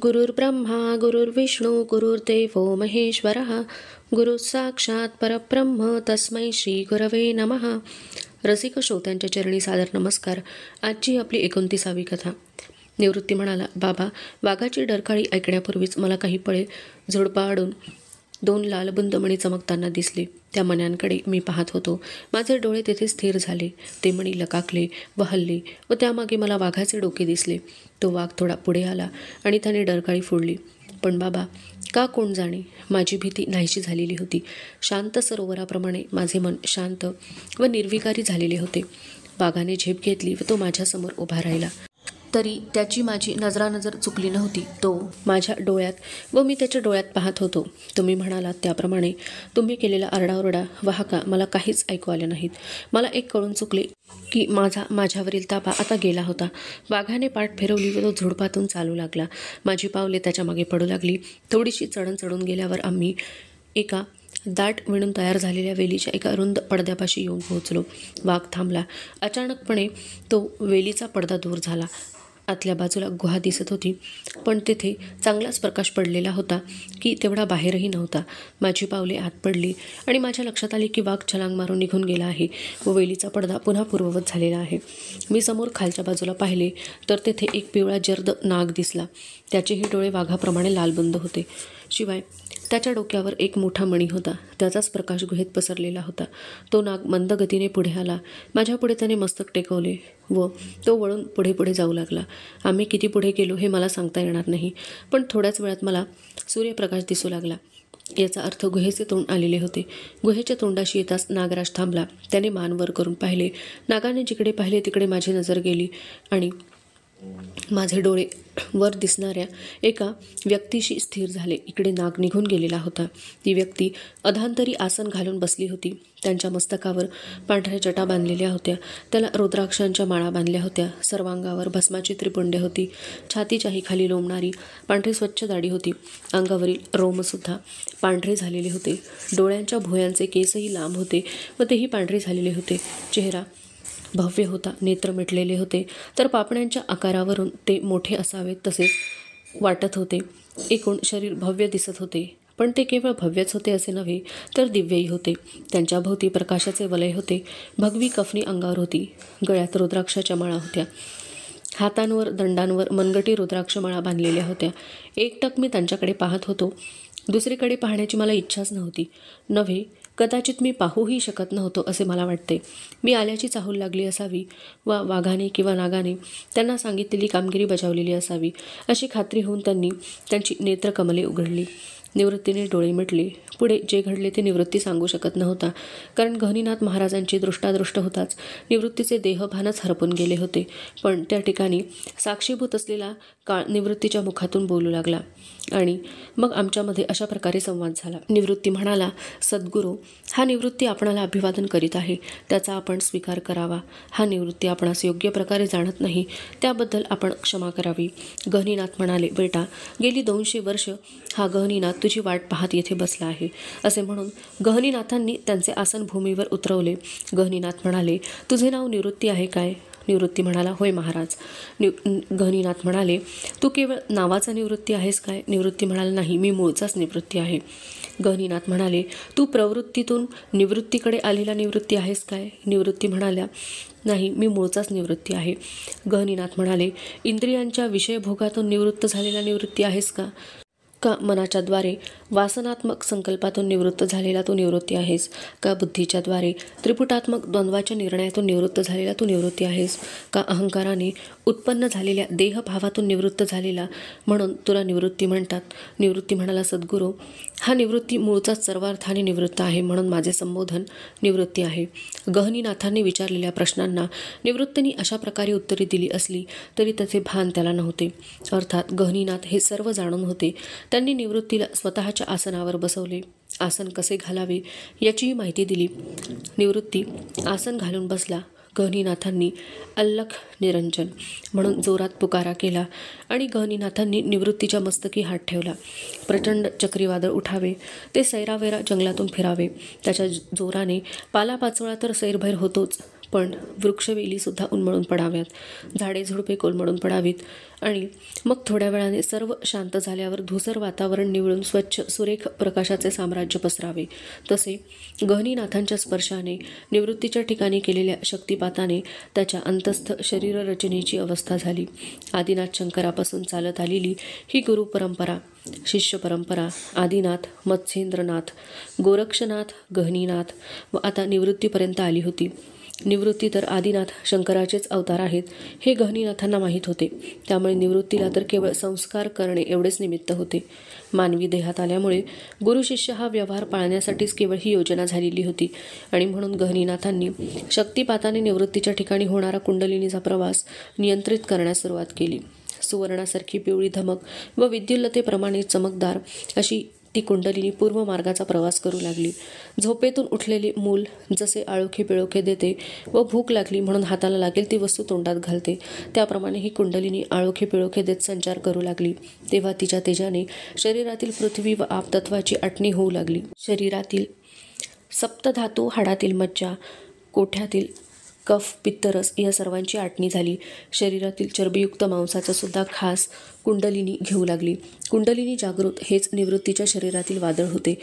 गुरुर्ब्रह्मा गुरुर्विष्णू गुरुर्देवो महेश्वरः गुरु साक्षात परब्रह्म तस्मै श्री गुरवे नमः. रसिक श्रोत्यांच्या चरणी सादर नमस्कार. आजची आपली 29वी कथा. निवृत्ती म्हणाला, बाबा, वाघाची डरकाळी ऐकण्यापूर्वीच मला काही पळे झुडपाआडून 2 लालबुंद मणी चमकताना दिसले. त्या मण्यांकडे मी पाहत होतो. माझे डोळे तेथे स्थिर झाले. ते मणी लकाकले व हलले व त्यामागे मला वाघाचे डोके दिसले. तो वाघ थोडा पुढे आला आणि त्याने डरकाळी फोडली. पण बाबा, का कोण जाणे, माझी भीती नाहीशी झालेली होती. शांत सरोवराप्रमाणे माझे मन शांत व निर्विकारी झालेले होते. वाघाने झेप घेतली व तो माझ्यासमोर उभा राहिला. तरी त्याची माझी नजरानजर चुकली नव्हती. तो माझ्या डोळ्यात व मी त्याच्या डोळ्यात पाहत होतो. तुम्ही म्हणालात त्याप्रमाणे तुम्ही केलेला आरडाओरडा व हाका मला काहीच ऐकू आले नाहीत. मला एक कळून चुकले की माझ्यावरील ताबा आता गेला होता. वाघाने पाठ फिरवली व तो झुडपातून चालू लागला. माझी पावले त्याच्या मागे पडू लागली. थोडीशी चढून गेल्यावर आम्ही एका दाट विणून तयार झालेल्या वेलीच्या एका रुंद पडद्यापाशी येऊन पोहोचलो. वाघ थांबला. अचानकपणे तो वेलीचा पडदा दूर झाला. आतल्या बाजूला गुहा दिसत होती, पण तेथे चांगलाच प्रकाश पडलेला होता की तेवढा बाहेरही नव्हता. माझी पावले आत पडली आणि माझ्या लक्षात आले की वाघ छलांग मारून निघून गेला आहे व वेलीचा पडदा पुन्हा पूर्ववत झालेला आहे. मी समोर खालच्या बाजूला पाहिले तर तेथे एक पिवळा जर्द नाग दिसला. त्याचेही डोळे वाघाप्रमाणे लालबुंद होते. शिवाय त्याच्या डोक्यावर एक मोठा मणी होता. त्याचाच प्रकाश गुहेत पसरलेला होता. तो नाग मंद गतीने पुढे आला. माझ्या पुढे त्याने मस्तक टेकवले व तो वळून पुढे जाऊ लागला. आम्ही किती पुढे गेलो हे मला सांगता येणार नाही, पण थोड्याच वेळात मला सूर्यप्रकाश दिसू लागला. याचा अर्थ गुहेचे तोंड आलेले होते. गुहेच्या तोंडाशी येताच नागराज थांबला. त्याने मान वर करून पाहिले. नागाने जिकडे पाहिले तिकडे माझी नजर गेली आणि माझे डोळे वर दिसणाऱ्या एका व्यक्तीशी स्थिर झाले. इकडे नाग निघून गेलेला होता. ती व्यक्ती अधांतरी आसन घालून बसली होती. त्यांच्या मस्तकावर पांढऱ्या जटा बांधलेल्या होत्या. त्याला रुद्राक्षांच्या माळा बांधल्या होत्या. सर्वांगावर भस्माची त्रिपुंडे होती. छातीच्याही खाली लोंबणारी पांढरी स्वच्छ दाढी होती. अंगावरील रोमसुद्धा पांढरे झालेले होते. डोळ्यांच्या भुयांचे केसही लांब होते व तेही पांढरे झालेले होते. चेहरा भव्य होता. नेत्र मिटलेले होते, तर पापण्यांच्या आकारावरून ते मोठे असावेत तसेच वाटत होते. एकूण शरीर भव्य दिसत होते, पण ते केवळ भव्यच होते असे नव्हे, तर दिव्यही होते. त्यांच्या भोवती प्रकाशाचे वलय होते. भगवी कफनी अंगावर होती. गळ्यात रुद्राक्षाच्या माळा होत्या. हातांवर दंडांवर मनगटी रुद्राक्ष माळा बांधलेल्या होत्या. एकटक मी त्यांच्याकडे पाहत होतो. दुसरीकडे पाहण्याची मला इच्छाच नव्हे, कदाचित मी पाहूही शकत नव्हतो असे मला वाटते. मी आल्याची चाहूल लागली असावी वा वाघाने किंवा नागाने त्यांना सांगितलेली कामगिरी बजावलेली असावी अशी खात्री होऊन त्यांनी त्यांची नेत्रकमले उघडली. निवृत्तीने डोळे मिटले. पुढे जे घडले ते निवृत्ती सांगू शकत नव्हता, कारण गहनीनाथ महाराजांची दृष्टादृष्ट होताच निवृत्तीचे देहभानच हरपून गेले होते. पण त्या ठिकाणी साक्षीभूत असलेला काळ निवृत्तीच्या मुखातून बोलू लागला आणि मग आमच्यामध्ये अशा प्रकारे संवाद झाला. निवृत्ती म्हणाला, सद्गुरू, हा निवृत्ती आपणाला अभिवादन करीत आहे. त्याचा आपण स्वीकार करावा. हा निवृत्ती आपणास योग्य प्रकारे जाणत नाही, त्याबद्दल आपण क्षमा करावी. गहनीनाथ म्हणाले, बेटा, गेली 200 वर्ष हा गहनीनाथ तुझी वाट पाहत येथे बसला आहे. असे म्हणून गहनीनाथांनी त्यांचे आसन भूमीवर उतरवले. गहनीनाथ म्हणाले, तुझे नाव निवृत्ती आहे काय? निवृत्ती म्हणाला, होय महाराज. गहनीनाथ म्हणाले, तू केवळ नावाचा निवृत्ती आहेस काय? निवृत्ती म्हणाला, नाही, मी मूळचाच निवृत्ती आहे. गहनीनाथ म्हणाले, तू प्रवृत्तीतून निवृत्तीकडे आलेला निवृत्ती आहेस काय? निवृत्ती म्हणाल्या, नाही, मी मूळचाच निवृत्ती आहे. गहनीनाथ म्हणाले, इंद्रियांच्या विषयभोगातून निवृत्त झालेला निवृत्ती आहेस का मनाच्या द्वारे वासनात्मक संकल्पातून निवृत्त झालेला तू निवृत्ती आहेस का बुद्धीच्या द्वारे त्रिपुटात्मक द्वंद्वाच्या निर्णयातून निवृत्त झालेला तू निवृत्ती आहेस का अहंकाराने उत्पन्न झालेल्या देहभावातून निवृत्त झालेला म्हणून तुला निवृत्ती म्हणतात? निवृत्ती म्हणाला, सद्गुरू, हा निवृत्ती मूळचाच सर्वार्थाने निवृत्त आहे, म्हणून माझे संबोधन निवृत्ती आहे. गहनीनाथांनी विचारलेल्या प्रश्नांना निवृत्तींनी अशा प्रकारे उत्तरे दिली असली तरी त्याचे भान त्याला नव्हते. अर्थात गहनीनाथ हे सर्व जाणून होते. त्यांनी निवृत्तीला स्वतःच्या आसनावर बसवले. आसन कसे घालावे याचीही माहिती दिली. निवृत्ती आसन घालून बसला. गहनीनाथांनी अल्लख निरंजन म्हणून जोरात पुकारा केला आणि गहनीनाथांनी निवृत्तीच्या मस्तकी हात ठेवला. प्रचंड चक्रीवादळ उठावे, ते सैरावैरा जंगलातून फिरावे. त्याच्या जोराने पालापाचोळा तर सैरभैर होतोच, पण वृक्षवेलीसुद्धा उन्मळून पडाव्यात, झाडे झुडपे कोलमडून पडावीत आणि मग थोड्या वेळाने सर्व शांत झाल्यावर धुसर वातावरण निवळून स्वच्छ सुरेख प्रकाशाचे साम्राज्य पसरावे. तसे गहनीनाथांच्या स्पर्शाने, निवृत्तीच्या ठिकाणी केलेल्या शक्तिपाताने त्याच्या अंतस्थ शरीररचनेची अवस्था झाली. आदिनाथ शंकरापासून चालत आलेली ही गुरुपरंपरा, शिष्य परंपरा, आदिनाथ, मत्स्येंद्रनाथ, गोरक्षनाथ, गहनीनाथ व आता निवृत्तीपर्यंत आली होती. निवृत्ती तर आदिनाथ शंकराचेच अवतार आहेत हे गहनीनाथांना माहीत होते. त्यामुळे निवृत्तीला तर केवळ संस्कार करणे एवढेच निमित्त होते. मानवी देहात आल्यामुळे गुरुशिष्य हा व्यवहार पाळण्यासाठीच केवळ ही योजना झालेली होती आणि म्हणून गहनीनाथांनी शक्तिपाताने निवृत्तीच्या ठिकाणी होणारा कुंडलिनीचा प्रवास नियंत्रित करण्यास सुरुवात केली. सुवर्णासारखी पिवळी धमक व विद्युल्लतेप्रमाणे चमकदार अशी ती कुंडलिनी पूर्व मार्गाचा प्रवास करू लागली. झोपेतून उठलेले मूल जसे आळोखे पिळोखे देते व भूक लागली म्हणून हाताला लागेल ती वस्तू तोंडात घालते, त्याप्रमाणे ही कुंडलिनी आळोखे पिळोखे देत संचार करू लागली. तेव्हा तिच्या तेजाने शरीरातील पृथ्वी व आपतत्वाची आटणी होऊ लागली. शरीरातील सप्तधातू, हाडातील मज्जा, कोठ्यातील कफ, पित्तरस या सर्वांची आटणी झाली. शरीरातील चरबीयुक्त मांसाचा सुद्धा खास कुंडलिनी घेऊ लागली. कुंडलिनी जागृत हेच निवृत्तीच्या शरीरातील वादळ होते.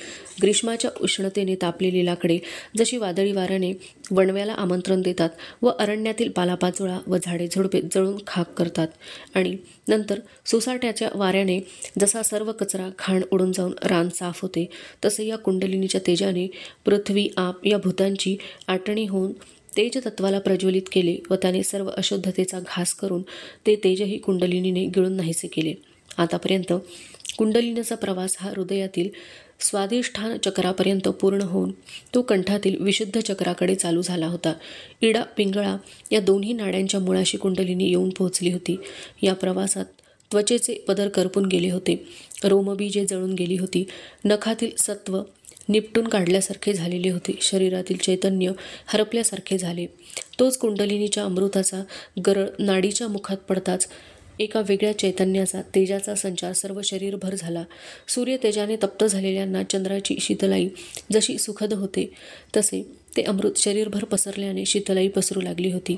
ग्रीष्माच्या उष्णतेने तापलेली लाकडे जशी वादळी वाऱ्याने वणव्याला आमंत्रण देतात व अरण्यातील पालापाचोळा व झाडे झुडपे जळून खाक करतात आणि नंतर सुसाट्याच्या वाऱ्याने जसा सर्व कचरा घाण उडून जाऊन रान साफ होते, तसे या कुंडलिनीच्या तेजाने पृथ्वी, आप या भूतांची आटणी होऊन तेज तत्वाला प्रज्वलित केले व त्याने सर्व अशुद्धतेचा घास करून ते तेजही कुंडलिनीने गिळून नाहीसे केले. आतापर्यंत कुंडलिनीचा प्रवास हा हृदयातील स्वाधिष्ठान चक्रापर्यंत पूर्ण होऊन तो कंठातील विशुद्ध चक्राकडे चालू झाला होता. इडा, पिंगळा या दोन्ही नाड्यांच्या मुळाशी कुंडलिनी येऊन पोहोचली होती. या प्रवासात त्वचेचे पदर करपून गेले होते, रोमबीजे जळून गेली होती, नखातील सत्व निपटून काढल्यासारखे झालेले होते, शरीरातील चैतन्य हरपल्यासारखे झाले. तोच कुंडलिनीच्या अमृताचा गरळ नाडीच्या मुखात पडताच एका वेगळ्या चैतन्याचा, तेजाचा संचार सर्व शरीरभर झाला. सूर्य तेजाने तप्त झालेल्यांना चंद्राची शीतलाई जशी सुखद होते, तसे ते अमृत शरीरभर पसरल्याने शीतलाई पसरू लागली होती.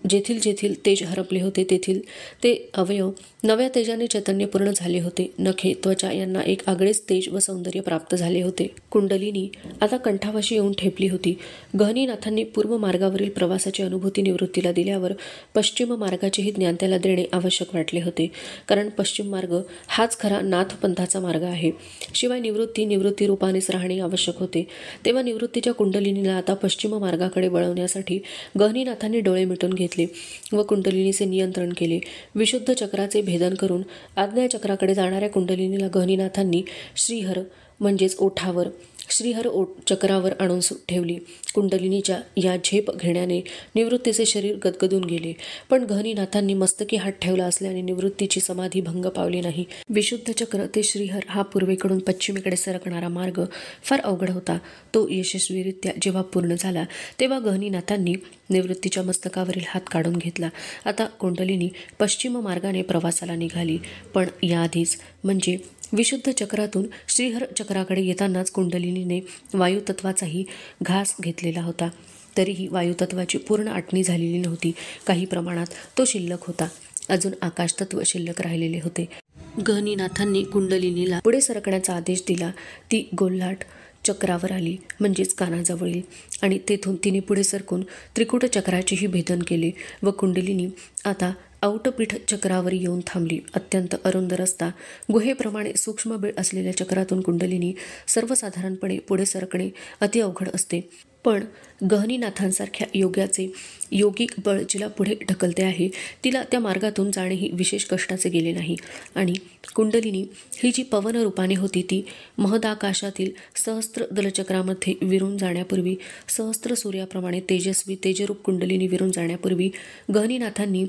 जेथील तेज हरपले होते तेथील ते अवयव नव्या तेजाने चैतन्यपूर्ण झाले होते. नखे, त्वचा यांना एक आगळेच तेज व सौंदर्य प्राप्त झाले होते. कुंडलिनी आता कंठावाशी येऊन ठेपली होती. गहनीनाथांनी पूर्व मार्गावरील प्रवासाची अनुभूती निवृत्तीला दिल्यावर पश्चिम मार्गाचेही ज्ञान त्याला देणे आवश्यक वाटले होते, कारण पश्चिम मार्ग हाच खरा नाथपंथाचा मार्ग आहे. शिवाय निवृत्ती रूपानेच राहणे आवश्यक होते. तेव्हा निवृत्तीच्या कुंडलिनीला आता पश्चिम मार्गाकडे वळवण्यासाठी गहनीनाथांनी डोळे मिटून घेतले व कुंडलिनीचे नियंत्रण केले. विशुद्ध चक्राचे भेदन करून आज्ञाचक्राकडे जाणाऱ्या कुंडलिनीला गहनीनाथांनी श्रीहर म्हणजेच ओठावर, श्रीहर चक्रावर आणून ठेवली. कुंडलिनीच्या या झेप घेण्याने निवृत्तीचे शरीर गदगदून गेले, पण गहनीनाथांनी मस्तकी हात ठेवला असल्याने निवृत्तीची समाधी भंग पावली नाही. विशुद्ध चक्र ते श्रीहर हा पूर्वेकडून पश्चिमेकडे सरकणारा मार्ग फार अवघड होता. तो यशस्वीरित्या जेव्हा पूर्ण झाला तेव्हा गहनीनाथांनी निवृत्तीच्या मस्तकावरील हात काढून घेतला. आता कुंडलिनी पश्चिम मार्गाने प्रवासाला निघाली, पण याआधीच म्हणजे विशुद्ध चक्रातून श्रीहर चक्राकडे येतानाच कुंडलिनीने वायुतत्वाचाही घास घेतलेला होता. तरीही वायुतत्वाची पूर्ण आटणी झालेली नव्हती. काही प्रमाणात तो शिल्लक होता. अजून आकाशतत्व शिल्लक राहिलेले होते. गहनीनाथांनी कुंडलिनीला पुढे सरकण्याचा आदेश दिला. ती गोल्हाट चक्रावर आली, म्हणजेच कानाजवळील, आणि तेथून तिने पुढे सरकून त्रिकूट चक्राचेही भेदन केले व कुंडलिनी आता औटपीठ चक्रावर येऊन थांबली. अत्यंत अरुंद रस्ता, गुहेप्रमाणे सूक्ष्म बीळ असलेल्या चक्रातून कुंडलिनी सर्वसाधारणपणे पुढे सरकणे अति अवघड असते, पण गहनीनाथांसारख्या योगिक बळ जिला पुढे ढकलते आहे, तिला त्या मार्गातून जाणेही विशेष कष्टाचे गेले नाही. आणि कुंडलिनी ही जी पवन रूपाने होती ती महदाकाशातील सहस्त्र दलचक्रामध्ये विरून जाण्यापूर्वी, सहस्त्र सूर्याप्रमाणे तेजस्वी तेजरूप कुंडलिनी विरून जाण्यापूर्वी गहनीनाथांनी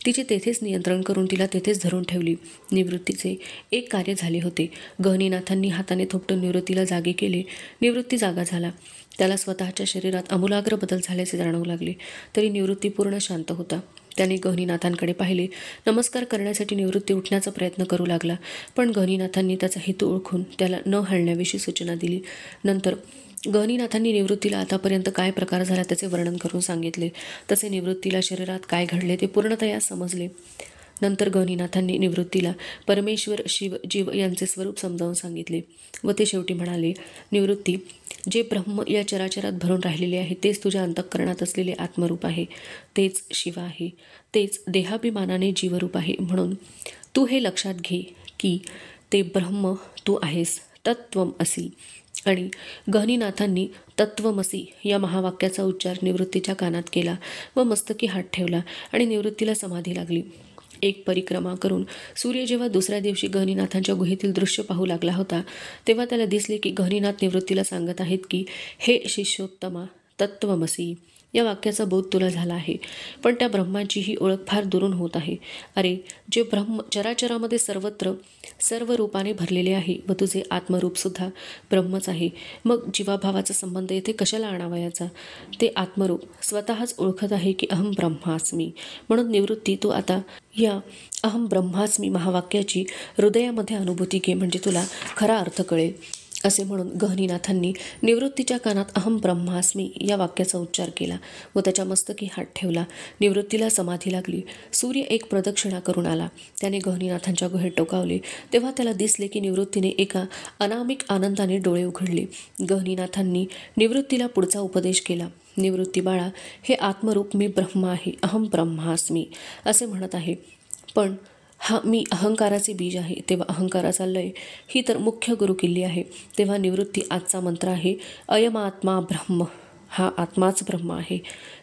तिचे तेथेच नियंत्रण करून तिला तेथेच धरून ठेवली. निवृत्तीचे एक कार्य झाले होते. गहनीनाथांनी हाताने थोपटून निवृत्तीला जागे केले. निवृत्ती जागा झाला. त्याला स्वतःच्या शरीरात आमूलाग्र बदल झाल्याचे जाणवू लागले. तरी निवृत्ती पूर्ण शांत होता. त्याने गहनीनाथांकडे पाहिले. नमस्कार करण्यासाठी निवृत्ती उठण्याचा प्रयत्न करू लागला, पण गहनीनाथांनी त्याचा हेतू ओळखून त्याला न हलण्याविषयी सूचना दिली. नंतर गहनीनाथांनी निवृत्तीला आतापर्यंत काय प्रकार झाला त्याचे वर्णन करून सांगितले. तसे निवृत्तीला शरीरात काय घडले ते पूर्णतया समजले. नंतर गहनीनाथांनी निवृत्तीला परमेश्वर, शिव, जीव यांचे स्वरूप समजावून सांगितले व ते शेवटी म्हणाले, निवृत्ती, जे ब्रह्म या चराचरात भरून राहिलेले आहे तेच तुझ्या अंतःकरणात असलेले आत्मरूप आहे, तेच शिव आहे, तेच देहाभिमानाने जीवरूप आहे. म्हणून तू हे लक्षात घे की ते ब्रह्म तू आहेस, तत्त्वम असी. आणि गहनीनाथांनी तत्त्वमसी या महावाक्याचा उच्चार निवृत्तीच्या कानात केला व मस्तकी हात ठेवला आणि निवृत्तीला समाधी लागली. एक परिक्रमा करून सूर्य जेव्हा दुसऱ्या दिवशी गहनीनाथांच्या गुहेतील दृश्य पाहू लागला होता तेव्हा त्याला दिसले की गहनीनाथ निवृत्तीला सांगत आहेत की हे शिष्योत्तमा, तत्त्वमसी या वाक्याचा बोध तुला झाला आहे, पण त्या ब्रह्माची ही ओळख फार दुरून होत आहे. अरे, जे ब्रह्म चराचरामध्ये सर्वत्र सर्व रूपाने भरलेले आहे व तुझे आत्मरूपसुद्धा ब्रह्मच आहे, मग जीवाभावाचा संबंध येथे कशाला आणावयाचा? ते आत्मरूप स्वतःच ओळखत आहे की अहम ब्रह्मास्मी. म्हणून निवृत्ती, तू आता या अहम ब्रह्मास्मी महावाक्याची हृदयामध्ये अनुभूती घे, म्हणजे तुला खरा अर्थ कळेल. असे म्हणून गहनीनाथांनी निवृत्तीच्या कानात अहम ब्रह्मास्मी या वाक्याचा उच्चार केला व त्याच्या मस्तकी हात ठेवला. निवृत्तीला समाधी लागली. सूर्य एक प्रदक्षिणा करून आला. त्याने गहनीनाथांच्या गुहेत टोकावले तेव्हा त्याला दिसले की निवृत्तीने एका अनामिक आनंदाने डोळे उघडले. गहनीनाथांनी निवृत्तीला पुढचा उपदेश केला. निवृत्ती बाळा, हे आत्मरूप मी ब्रह्म आहे, अहम ब्रह्मास्मी असे म्हणत आहे, पण मी अहंकाराचे बीज आहे. तेव्हा अहंकाराचा लय ही तर मुख्य गुरुकिल्ली आहे. तेव्हा निवृत्ती, आजचा मंत्र आहे अयमात्मा ब्रह्म, हा आत्माच ब्रह्म आहे.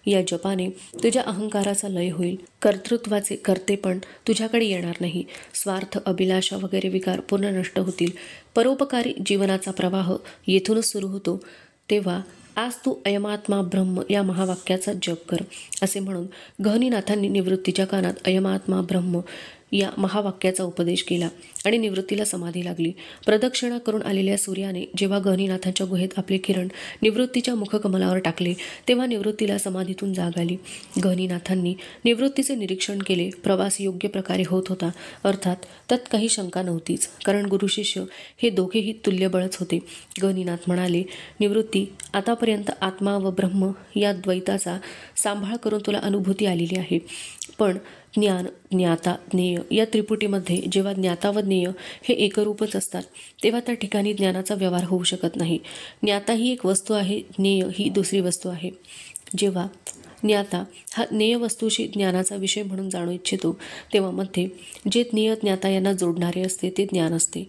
या जपाने तुझ्या अहंकाराचा लय होईल. कर्तृत्वाचे कर्तेपण तुझ्याकडे येणार नाही. स्वार्थ, अभिलाषा वगैरे विकार पूर्ण नष्ट होतील. परोपकारी जीवनाचा प्रवाह येथूनच सुरू होतो. तेव्हा आज तू अयमात्मा ब्रह्म या महावाक्याचा जप कर. असे म्हणून गहनीनाथांनी निवृत्तीच्या कानात अयमात्मा ब्रह्म या महावाक्याचा उपदेश केला आणि निवृत्तीला समाधी लागली. प्रदक्षिणा करून आलेल्या सूर्याने जेव्हा गहनीनाथांच्या गुहेत आपले किरण निवृत्तीच्या मुखकमलावर टाकले तेव्हा निवृत्तीला समाधीतून जाग आली. गहनीनाथांनी निवृत्तीचे निरीक्षण केले. प्रवास योग्य प्रकारे होत होता, अर्थात त्यात काही शंका नव्हतीच, कारण गुरु शिष्य हे दोघेही तुल्यबळच होते. गहनीनाथ म्हणाले, निवृत्ती, आतापर्यंत आत्मा व ब्रह्म या द्वैताचा सांभाळ करून तुला अनुभूती आलेली आहे, पण ज्ञान, ज्ञाता, ज्ञेय या त्रिपुटीमध्ये जेव्हा ज्ञाता व ज्ञेय हे एकरूपच असतात तेव्हा त्या ठिकाणी ज्ञानाचा व्यवहार होऊ शकत नाही. ज्ञाता ही एक वस्तू आहे, ज्ञेय ही दुसरी वस्तू आहे. जेव्हा ज्ञाता हा ज्ञेय वस्तूशी ज्ञानाचा विषय म्हणून जाणू इच्छितो तेव्हा मध्ये जे ज्ञेय ज्ञाता यांना जोडणारे असते ते ज्ञान असते.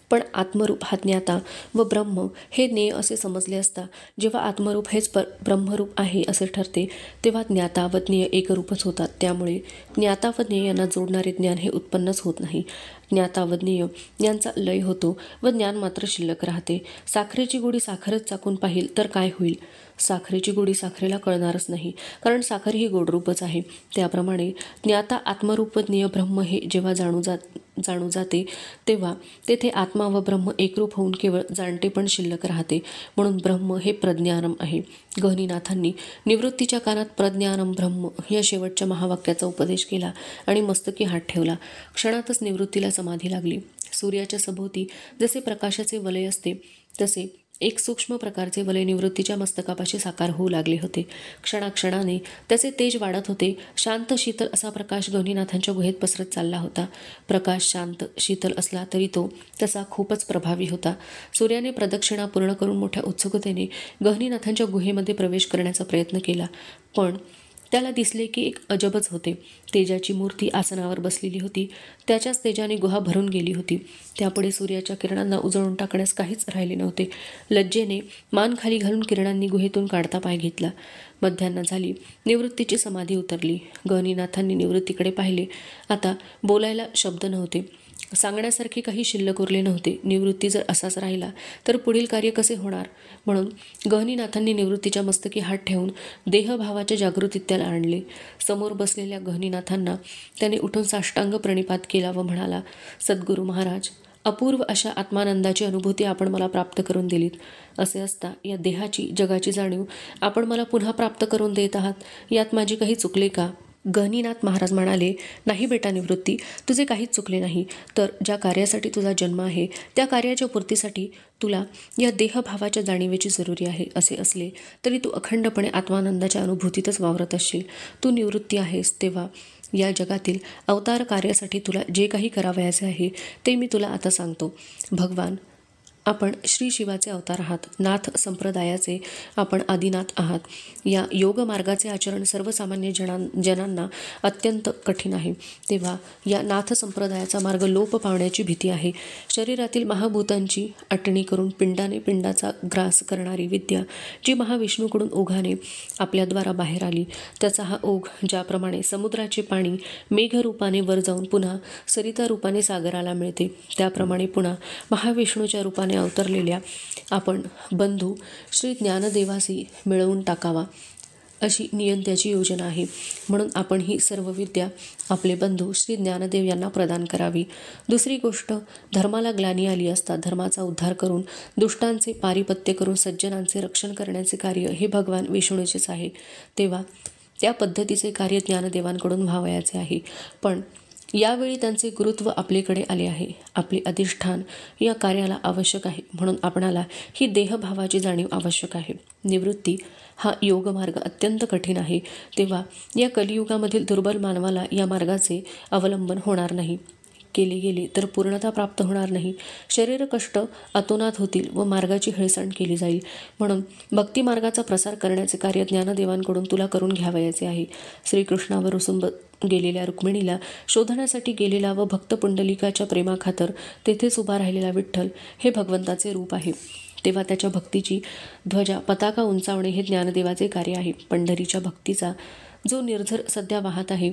पण आत्मरूप हा ज्ञाता व ब्रह्म हे ज्ञेय असे समजले असता जेव्हा आत्मरूप हेच ब्रह्मरूप आहे असे ठरते तेव्हा ज्ञाता व ज्ञेय एकरूपच होतात. त्यामुळे ज्ञाता व ज्ञेय यांना जोडणारे ज्ञान हे उत्पन्नच होत नाही. ज्ञाता व ज्ञेय यांचा लय होतो व ज्ञान मात्र शिल्लक राहते. साखरेची गोडी साखरच चाकून पाहिल तर काय होईल? साखरेची गोडी साखरेला कळणारच नाही, कारण साखर ही गोडरूपच आहे. त्याप्रमाणे ज्ञाता आत्मरूप व ज्ञेय ब्रह्म हे जेव्हा जाणू जाते तेव्हा तेथे आत्मा व ब्रह्म एकरूप होऊन केवळ जाणतेपण शिल्लक राहते. म्हणून ब्रह्म हे प्रज्ञानम आहे. गहनीनाथांनी निवृत्तीच्या कानात प्रज्ञानम ब्रह्म या शेवटच्या महावाक्याचा उपदेश केला आणि मस्तकी हात ठेवला. क्षणातच निवृत्तीला समाधी लागली. सूर्याच्या सभोवती जसे प्रकाशाचे वलय असते तसे एक सूक्ष्म प्रकारचे वलय निवृत्तीच्या मस्तकापाशी साकार होऊ लागले होते. क्षणाक्षणाने त्याचे तेज वाढत होते. शांत शीतल असा प्रकाश गहनीनाथांच्या गुहेत पसरत चालला होता. प्रकाश शांत शीतल असला तरी तो तसा खूपच प्रभावी होता. सूर्याने प्रदक्षिणा पूर्ण करून मोठ्या उत्सुकतेने गहनीनाथांच्या गुहेमध्ये प्रवेश करण्याचा प्रयत्न केला, पण त्याला दिसले की एक अजबच होते. तेजाची मूर्ती आसनावर बसलेली होती. त्याच्याच तेजाने गुहा भरून गेली होती. त्यापुढे सूर्याच्या किरणांना उजळून टाकण्यास काहीच राहिले नव्हते. लज्जेने मान खाली घालून किरणांनी गुहेतून काढता पाय घेतला. मध्यान्ह झाली. निवृत्तीची समाधी उतरली. गहनीनाथांनी निवृत्तीकडे पाहिले. आता बोलायला शब्द नव्हते. सांगण्यासारखे काही शिल्लक उरले नव्हते. निवृत्ती जर असाच राहिला तर पुढील कार्य कसे होणार? म्हणून गहनीनाथांनी निवृत्तीच्या मस्तकी हात ठेवून देहभावाच्या जागृतीत त्याला आणले. समोर बसलेल्या गहनीनाथांना त्याने उठून साष्टांग प्रणिपात केला व म्हणाला, सद्गुरू महाराज, अपूर्व अशा आत्मानंदाची अनुभूती आपण मला प्राप्त करून दिलीत. असे असता या देहाची, जगाची जाणीव आपण मला पुन्हा प्राप्त करून देत आहात. यात माझी काही चुकले का? गहिनीनाथ महाराज म्हणाले, नाही बेटा निवृत्ती, तुझे काहीच चुकले नाही. तर ज्या कार्यासाठी तुझा जन्म आहे त्या कार्याच्या पूर्तीसाठी तुला या देहभावाच्या जाणीवेची जरुरी आहे. असे असले तरी तू अखंडपणे आत्मानंदाच्या अनुभूतीतच वावरत असशील. तू निवृत्ती आहेस तेव्हा या जगातील अवतार कार्यासाठी तुला जे काही करावयाचे आहे ते मी तुला आता सांगतो. भगवान, आपण श्री शिवाचे अवतार आहात. नाथ संप्रदायाचे आपण आदिनाथ आहात. या योग मार्गाचे आचरण सर्वसामान्य जनांना अत्यंत कठीण आहे. तेव्हा या नाथ संप्रदायाचा मार्ग लोप पावण्याची भीती आहे. शरीरातील महाभूतांची आटणी करून पिंडाने पिंडाचा ग्रास करणारी विद्या जी महाविष्णूकडून ओघाने आपल्याद्वारा बाहेर आली, त्याचा हा ओघ ज्याप्रमाणे समुद्राचे पाणी मेघरूपाने वर जाऊन पुन्हा सरिता रूपाने सागराला मिळते, त्याप्रमाणे पुन्हा महाविष्णूच्या रूपाने अवतरलेल्या आपण बंधू श्री ज्ञानदेवासी मिळवून टाकावा, अशी नियंत्याची योजना आहे. म्हणून आपण ही सर्व विद्या आपले बंधू श्री ज्ञानदेव यांना प्रदान करावी. दुसरी गोष्ट, धर्माला ग्लानी आली असता धर्माचा उद्धार करून दुष्टांचे पारिपत्य करून सज्जनांचे रक्षण करण्याचे कार्य हे भगवान विष्णूचेच आहे. तेव्हा त्या पद्धतीचे कार्य ज्ञानदेवांकडून व्हावयाचे आहे. पण यावेळी त्यांचे गुरुत्व आपल्याकडे आले आहे. आपले अधिष्ठान या कार्याला आवश्यक आहे. म्हणून आपणाला ही देहभावाची जाणीव आवश्यक आहे. निवृत्ती, हा योगमार्ग अत्यंत कठीण आहे. तेव्हा या कलियुगामधील दुर्बल मानवाला या मार्गाचे अवलंबन होणार नाही. केले गेले तर पूर्णता प्राप्त होणार नाही. शरीर कष्ट अतोनात होतील व मार्गाची हेळसांड केली जाईल. म्हणून भक्ती मार्गाचा प्रसार करण्याचे कार्य ज्ञानदेवांकडून तुला करून घ्यावयाचे आहे. श्रीकृष्णावर रुसून गेलेल्या रुक्मिणीला शोधण्यासाठी गेलेला व भक्त पुंडलिकाच्या प्रेमाखातर तेथेच उभा राहिलेला विठ्ठल हे भगवंताचे रूप आहे. तेव्हा त्याच्या भक्तीची ध्वजा पताका उंचावणे हे ज्ञानदेवाचे कार्य आहे. पंढरीच्या भक्तीचा जो निर्झर सध्या वाहत आहे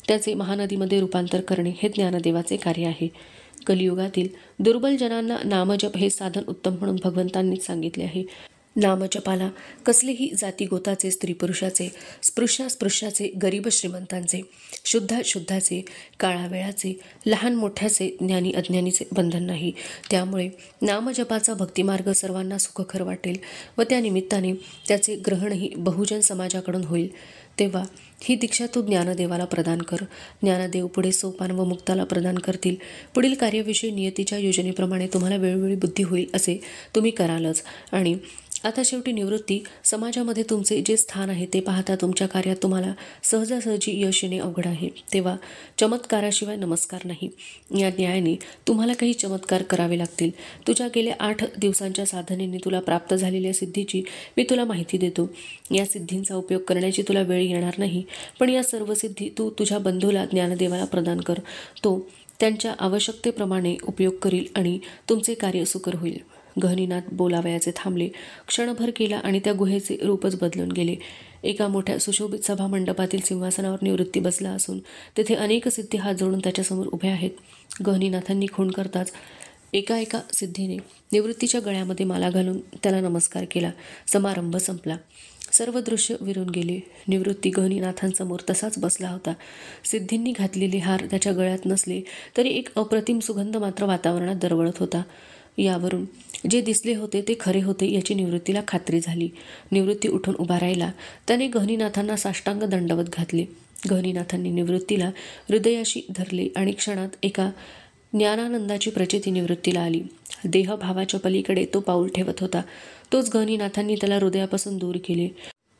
त्याचे महानदीमध्ये रूपांतर करणे हे ज्ञानदेवाचे कार्य आहे. कलियुगातील दुर्बल जनांना नामजप हे साधन उत्तम म्हणून भगवंतांनीच सांगितले आहे. नामजपाला कसलेही जाती गोताचे, स्त्री पुरुषाचे, स्पृश्याचे, गरीब श्रीमंतांचे, शुद्धाचे, काळावेळाचे, लहान मोठ्याचे, ज्ञानी अज्ञानीचे बंधन नाही. त्यामुळे नामजपाचा भक्तिमार्ग सर्वांना सुखकर वाटेल व त्या निमित्ताने त्याचे ग्रहणही बहुजन समाजाकडून होईल. तेव्हा ही दीक्षा तू ज्ञानदेवाला प्रदान कर. ज्ञानदेव पुढे सोपान व मुक्ताला प्रदान करतील. पुढील कार्याविषयी नियतीच्या योजनेप्रमाणे तुम्हाला वेळोवेळी बुद्धी होईल असे तुम्ही करालच. आणि आता शेवटी निवृत्ती, समाजामध्ये तुमचे जे स्थान आहे ते पाहता तुमच्या कार्यात तुम्हाला सहजासहजी यश येणे अवघड आहे. तेव्हा चमत्काराशिवाय नमस्कार नाही. या न्यायाने तुम्हाला काही चमत्कार करावे लागतील. तुझ्या गेल्या 8 दिवसांच्या साधनेने तुला प्राप्त झालेल्या सिद्धीची मी तुला माहिती देतो. या सिद्धींचा उपयोग करण्याची तुला वेळ येणार नाही. पण या सर्व सिद्धी तू तुझ्या बंधूला ज्ञानदेवाला प्रदान कर. तो त्यांच्या आवश्यकतेप्रमाणे उपयोग करील आणि तुमचे कार्य सुकर होईल. गहिनीनाथ बोलावयाचे थांबले. क्षणभर केला आणि त्या गुहेचे रूपच बदलून गेले. एका मोठ्या सुशोभित सभामंडपातील सिंहासनावर निवृत्ती बसला असून तेथे अनेक सिद्धी हात जोडून त्याच्यासमोर उभ्या आहेत. गहिनीनाथांनी खूण करताच एका सिद्धीने निवृत्तीच्या गळ्यामध्ये माला घालून त्याला नमस्कार केला. समारंभ संपला. सर्व दृश्य विरून गेले. निवृत्ती गहिनीनाथांसमोर तसाच बसला होता. सिद्धींनी घातलेले हार त्याच्या गळ्यात नसले तरी एक अप्रतिम सुगंध मात्र वातावरणात दरवळत होता. यावरून जे दिसले होते ते खरे होते याची निवृत्तीला खात्री झाली. निवृत्ती उठून उभा राहिला. त्याने गहिनीनाथांना साष्टांग दंडवत घातले. गहिनीनाथांनी निवृत्तीला हृदयाशी धरले आणि क्षणात एका ज्ञानानंदाची प्रचिती निवृत्तीला आली. देहभावाच्या पलीकडे तो पाऊल ठेवत होता. तोच गहिनीनाथांनी त्याला हृदयापासून दूर केले.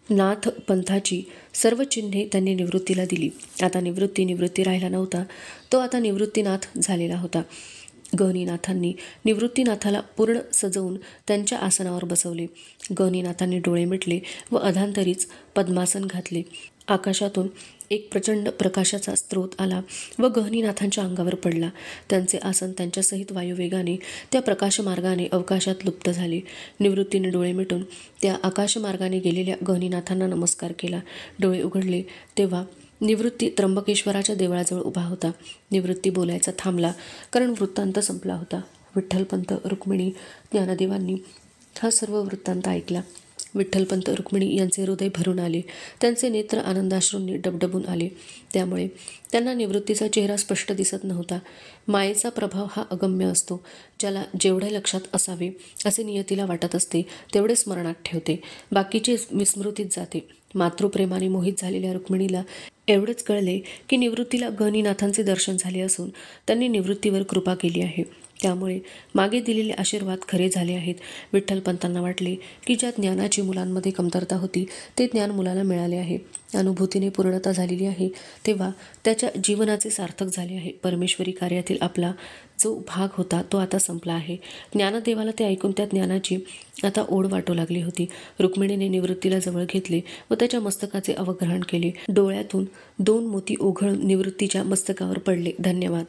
नाथ पंथाची सर्व चिन्हे त्यांनी निवृत्तीला दिली. आता निवृत्ती राहिला नव्हता. तो आता निवृत्तीनाथ झालेला होता. गहिनीनाथांनी निवृत्तीनाथाला पूर्ण सजवून त्यांच्या आसनावर बसवले. गहिनीनाथांनी डोळे मिटले व अधांतरीच पद्मासन घातले. आकाशातून एक प्रचंड प्रकाशाचा स्रोत आला व गहिनीनाथांच्या अंगावर पडला. त्यांचे आसन त्यांच्यासहित वायुवेगाने त्या प्रकाशमार्गाने अवकाशात लुप्त झाले. निवृत्तीने डोळे मिटून त्या आकाशमार्गाने गेलेल्या गहिनीनाथांना नमस्कार केला. डोळे उघडले तेव्हा निवृत्ती त्र्यंबकेश्वराच्या देवळाजवळ उभा होता. निवृत्ती बोलायचा थांबला कारण वृत्तांत संपला होता. विठ्ठलपंत, रुक्मिणी, ज्ञानदेवांनी हा सर्व वृत्तांत ऐकला. विठ्ठलपंत रुक्मिणी यांचे हृदय भरून आले. त्यांचे नेत्र आनंदाश्रूंनी डबडबून आले. त्यामुळे त्यांना निवृत्तीचा चेहरा स्पष्ट दिसत नव्हता. मायेचा प्रभाव हा अगम्य असतो. ज्याला जेवढे लक्षात असावे असे नियतीला वाटत असते तेवढे स्मरणात ठेवते, बाकीचे विस्मृतीत जाते. मातृप्रेमाने मोहित झालेल्या रुक्मिणीला एवढेच कळले की निवृत्तीला गनिनाथांचे दर्शन झाले असून त्यांनी निवृत्तीवर कृपा केली आहे. त्यामुळे मागे दिलेले आशीर्वाद खरे झाले आहेत. विठ्ठलपंतांना वाटले की ज्या ज्ञानाची मुलांमध्ये कमतरता होती ते ज्ञान मुलाला मिळाले आहे. अनुभूतीने पूर्णता झालेली आहे. तेव्हा त्याच्या जीवनाचे सार्थक झाले आहे. परमेश्वरी कार्यातील आपला जो भाग होता तो आता संपला आहे. ज्ञानदेवाला ते ऐकून त्या ज्ञानाची आता ओढ वाटू लागली होती. रुक्मिणीने निवृत्तीला जवळ घेतले व त्याच्या मस्तकाचे अवग्रहण केले. डोळ्यातून 2 मोती ओघळून निवृत्तीच्या मस्तकावर पडले. धन्यवाद.